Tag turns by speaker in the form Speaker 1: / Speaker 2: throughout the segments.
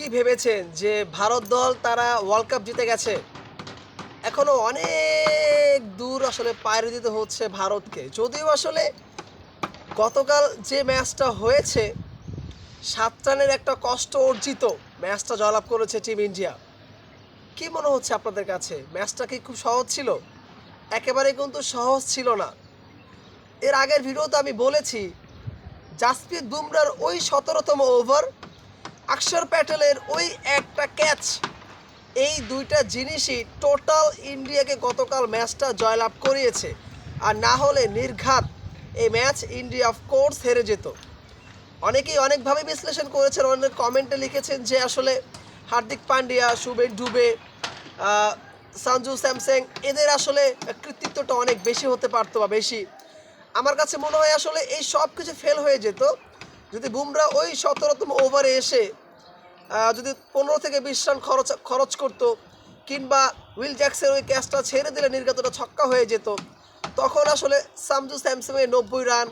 Speaker 1: কি ভেবেছেন যে ভারত দল তারা ওয়ার্ল্ড কাপ জিতে গেছে? এখনো অনেক দূর আসলে পাড়ি দিতে হচ্ছে ভারতকে। যদিও আসলে গতকাল যে ম্যাচটা হয়েছে ৭ রানের একটা কষ্ট অর্জিত ম্যাচটা জয়লাভ করেছে টিম ইন্ডিয়া। কি মনে হচ্ছে আপনাদের কাছে? ম্যাচটা কি খুব সহজ ছিল? একেবারেই কিন্তু সহজ ছিল না। এর আগের ভিডিওতে আমি বলেছি জাসপ্রীত বুমরার ওই ১৭তম ওভার, অক্ষর প্যাটেলের ওই একটা ক্যাচ, এই দুইটা জিনিসই টোটাল ইন্ডিয়াকে গতকাল ম্যাচটা জয়লাভ করিয়েছে। আর না হলে নির্ঘাত এই ম্যাচ ইন্ডিয়া অফকোর্স হেরে যেত। অনেকেই অনেকভাবে বিশ্লেষণ করেছেন, অনেক কমেন্টে লিখেছেন যে আসলে হার্দিক পান্ডিয়া, শুভেন ডুবে, সঞ্জু স্যামসং এদের আসলে কৃতিত্বটা অনেক বেশি হতে পারতো বা বেশি। আমার কাছে মনে হয় আসলে এই সব কিছু ফেল হয়ে যেত যদি বুমরা ওই ১৭তম ওভারে এসে যদি ১৫ থেকে ২০ রান খরচ করতো, কিংবা উইল জ্যাকসের ওই ক্যাচটা ছেড়ে দিলে নির্গতটা ছক্কা হয়ে যেত, তখন আসলে সঞ্জু স্যামসংয়ের ৯০ রান,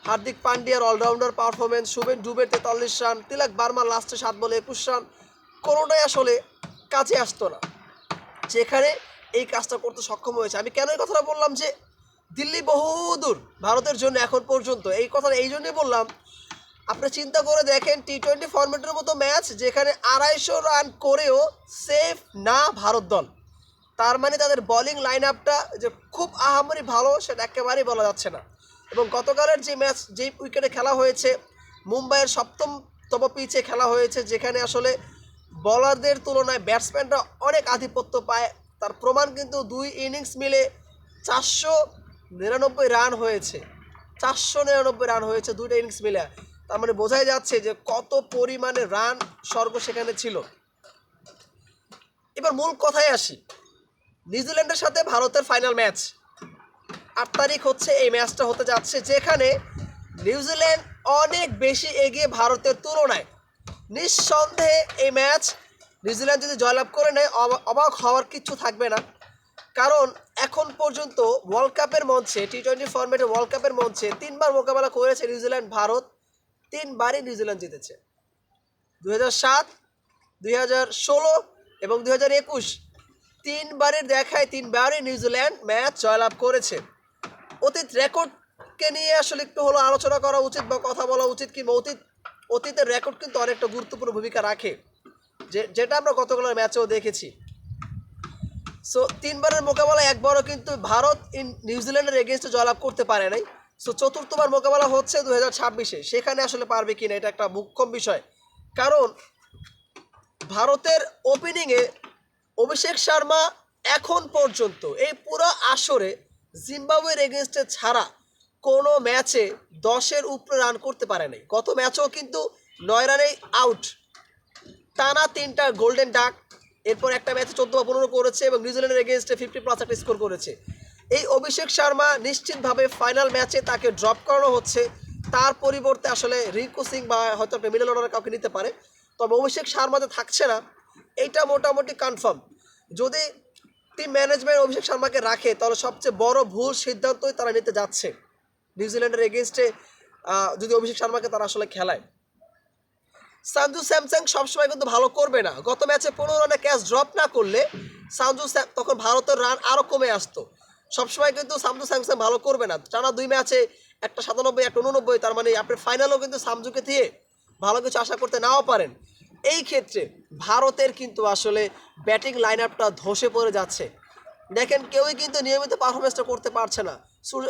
Speaker 1: হার্দিক পান্ডিয়ার অলরাউন্ডার পারফরমেন্স, শুভেন ডুবের ৪৩ রান, তিলক বার্মার লাস্টে ৭ বলে ২১ রান, কোনোটাই আসলে কাজে আসতো না, যেখানে এই কাজটা করতে সক্ষম হয়েছে। আমি কেন এই কথাটা বললাম যে দিল্লি বহুদূর ভারতের জন্য এখন পর্যন্ত, এই কথাটা এই জন্যই বললাম। আপনি চিন্তা করে দেখেন, টি-20 ফরম্যাটের মতো ম্যাচ যেখানে ২৫০ রান করেও সেফ না ভারত দল, তার মানে তাদের বোলিং লাইন আপটা যে খুব আহামরি ভালো সেটা একেবারেই বলা যাচ্ছে না। এবং গতকালের যে ম্যাচ, যেই উইকেটে খেলা হয়েছে, মুম্বাইয়ের ৭ম পিচে খেলা হয়েছে, যেখানে আসলে বলারদের তুলনায় ব্যাটসম্যানরা অনেক আধিপত্য পায়, তার প্রমাণ কিন্তু ২ ইনিংস মিলে ৪৯৯ রান হয়েছে। ৪৯৯ রান হয়েছে ২টা ইনিংস মিলে। তার মানে বোঝাই যাচ্ছে যে কত পরিমাণে রান স্বর্গ সেখানে ছিল। এবার মূল কথায় আসি, নিউজিল্যান্ডের সাথে ভারতের ফাইনাল ম্যাচ ৮ তারিখ হচ্ছে এই ম্যাচটা হতে যাচ্ছে, যেখানে নিউজিল্যান্ড অনেক বেশি এগিয়ে ভারতের তুলনায়। নিঃসন্দেহে এই ম্যাচ নিউজিল্যান্ড যদি জয়লাভ করে নেয় অবাক হওয়ার কিছু থাকবে না। কারণ এখন পর্যন্ত ওয়ার্ল্ড কাপের মঞ্চে, টি-20 ফরম্যাটে ওয়ার্ল্ড কাপের মঞ্চে ৩বার মোকাবেলা করেছে নিউজিল্যান্ড ভারত, ৩বারই নিউজিল্যান্ড জিতেছে। ২০০৭, ২০১৬ এবং ২০২১, ৩বারের দেখায় ৩বারই নিউজিল্যান্ড ম্যাচ জয়লাভ করেছে। অতীত রেকর্ডকে নিয়ে আসলে একটু হলো আলোচনা করা উচিত বা কথা বলা উচিত, কিংবা অতীতের রেকর্ড কিন্তু অনেকটা গুরুত্বপূর্ণ ভূমিকা রাখে, যেটা আমরা গতকালের ম্যাচেও দেখেছি। সো ৩বারের মোকাবেলা একবারও কিন্তু ভারত নিউজিল্যান্ডের এগেনস্টে জয়লাভ করতে পারে নাই। সো চতুর্থবার মোকাবেলা হচ্ছে ২০২৬-এ, সেখানে আসলে পারবে কিনা এটা একটা মুখ্য বিষয়। কারণ ভারতের ওপেনিংয়ে অভিষেক শর্মা এখন পর্যন্ত এই পুরো আসরে জিম্বাবুয়ের এগেনস্টে ছাড়া কোনো ম্যাচে ১০-এর উপরে রান করতে পারে নাই। গত ম্যাচেও কিন্তু ৯ রানেই আউট, টানা ৩টা গোল্ডেন ডাক, এরপর একটা ম্যাচে ১৪ বা ১৫ করেছে এবং নিউজিল্যান্ডের এগেনস্টে 50+ একটা স্কোর করেছে। এই অভিষেক শর্মা নিশ্চিতভাবে ফাইনাল ম্যাচে তাকে ড্রপ করানো হচ্ছে। তার পরিবর্তে আসলে রিঙ্কু সিং বা হয়তো একটা মিডল অর্ডারে কাউকে নিতে পারে, তবে অভিষেক শর্মাতে থাকছে না, এইটা মোটামুটি কনফার্ম। যদি টিম ম্যানেজমেন্ট অভিষেক শর্মাকে রাখে, তাহলে সবচেয়ে বড় ভুল সিদ্ধান্তই তারা নিতে যাচ্ছে নিউজিল্যান্ডের এগেনস্টে, যদি অভিষেক শর্মাকে তারা আসলে খেলায়। সঞ্জু স্যামসং সবসময় কিন্তু ভালো করবে না। গত ম্যাচে ১৫ রানে ক্যাচ ড্রপ না করলে তখন ভারতের রান আরও কমে আসতো। সবসময় কিন্তু সঞ্জু স্যামসং ভালো করবে না। টানা ২ ম্যাচে একটা ৯৭, একটা ৮৯, তার মানে আপনি ফাইনালেও কিন্তু সামজুকে দিয়ে ভালো কিছু আশা করতে নাও পারেন। এই ক্ষেত্রে ভারতের কিন্তু আসলে ব্যাটিং লাইন আপটা ধসে পড়ে যাচ্ছে। দেখেন, কেউই কিন্তু নিয়মিত পারফরমেন্সটা করতে পারছে না।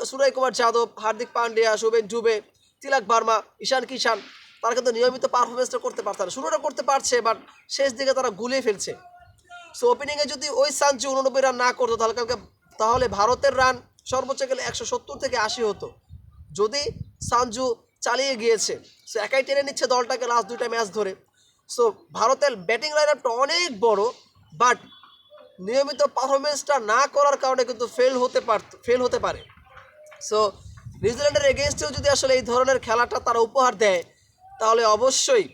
Speaker 1: সূর্য কুমার যাদব, হার্দিক পান্ডিয়া, শুভেন ডুবে, তিলক বার্মা, ঈশান কিষান, তারা কিন্তু নিয়মিত পারফরমেন্সটা করতে পারছে না। শুরুটা করতে পারছে, বাট শেষ দিকে তারা গুলিয়ে ফেলছে। সো ওপেনিংয়ে যদি ওই সঞ্জু ৮৯ রান না করতো, তাহলে ভারতের রান সর্বোচ্চ গেলে ১৭০ থেকে ৮০ হতো, যদি সঞ্জু চালিয়ে গিয়েছে। সো একাই টেনে নিচ্ছে দলটাকে লাস্ট ২টা ম্যাচ ধরে। সো ভারতের ব্যাটিং লাইন আপটা অনেক বড়, বাট নিয়মিত পারফরমেন্সটা না করার কারণে কিন্তু ফেল হতে পারে। সো নিউজিল্যান্ডের এগেনস্টেও যদি আসলে এই ধরনের খেলাটা তারা উপহার দেয়, তাহলে অবশ্যই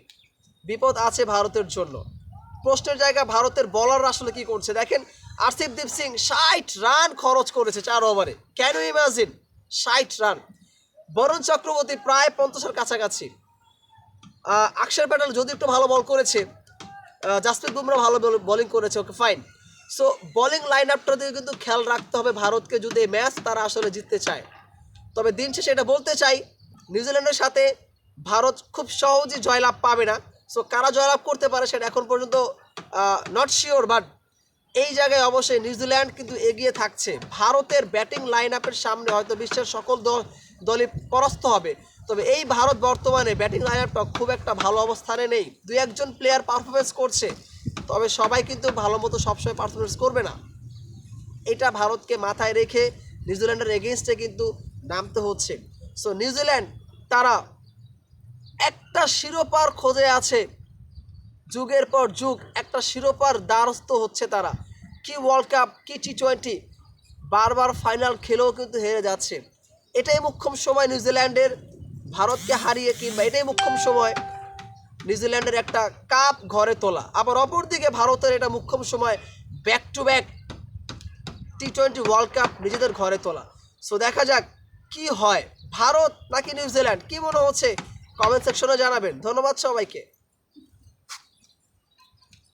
Speaker 1: বিপদ আছে ভারতের জন্য। প্রশ্নের জায়গা ভারতের বলাররা আসলে কি করছে দেখেন। আরশদীপ সিং ৬০ রান খরচ করেছে ৪ ওভারে, can you imagine? ৬০ run. Varun Chakravarthy প্রায় ৫০-এর কাছাকাছি। অক্ষর প্যাটেল যদি একটু ভালো বল করেছে, জাসপ্রীত বুমরা ভালো বোলিং করেছে, okay fine. So bowling line আপটা দিয়ে কিন্তু খেয়াল রাখতে হবে ভারতকে, যদি এই ম্যাচ তারা আসলে জিততে চায়। তবে দিন শেষে এটা বলতে চাই, নিউজিল্যান্ডের সাথে ভারত খুব সহজেই জয়লাভ পাবে না। সো কারা জয়লাভ করতে পারে সেটা এখন পর্যন্ত নট শিওর, বাট এই জায়গায় অবশ্যই নিউজিল্যান্ড কিন্তু এগিয়ে থাকছে। ভারতের ব্যাটিং লাইন আপের সামনে হয়তো বিশ্বের সকল দলই পরাস্ত হবে, তবে এই ভারত বর্তমানে ব্যাটিং লাইন আপটা খুব একটা ভালো অবস্থানে নেই। দুই একজন প্লেয়ার পারফরমেন্স করছে, তবে সবাই কিন্তু ভালো মতো সবসময় পারফরমেন্স করবে না। এটা ভারতকে মাথায় রেখে নিউজিল্যান্ডের এগেনস্টে কিন্তু নামতে হচ্ছে। সো নিউজিল্যান্ড তারা একটা শিরোপার খোঁজে আছে, যুগের পর যুগ একটা শিরোপার দ্বারস্থ হচ্ছে তারা। কি ওয়ার্ল্ড কাপ, কি টি20, বারবার ফাইনাল খেলেও কিন্তু হেরে যাচ্ছে। এটাই মোক্ষম সময় নিউজিল্যান্ডের ভারতকে হারিয়ে, কিংবা এটাই মোক্ষম সময় নিউজিল্যান্ডের একটা কাপ ঘরে তোলা। আবার অপরদিকে ভারতের এটা মোক্ষম সময় back to back T20 world cup নিজেদের ঘরে তোলা। সো দেখা যাক কি হয়, ভারত নাকি নিউজিল্যান্ড, কি মনে হচ্ছে কমেন্ট সেকশনে জানাবেন। ধন্যবাদ সবাইকে।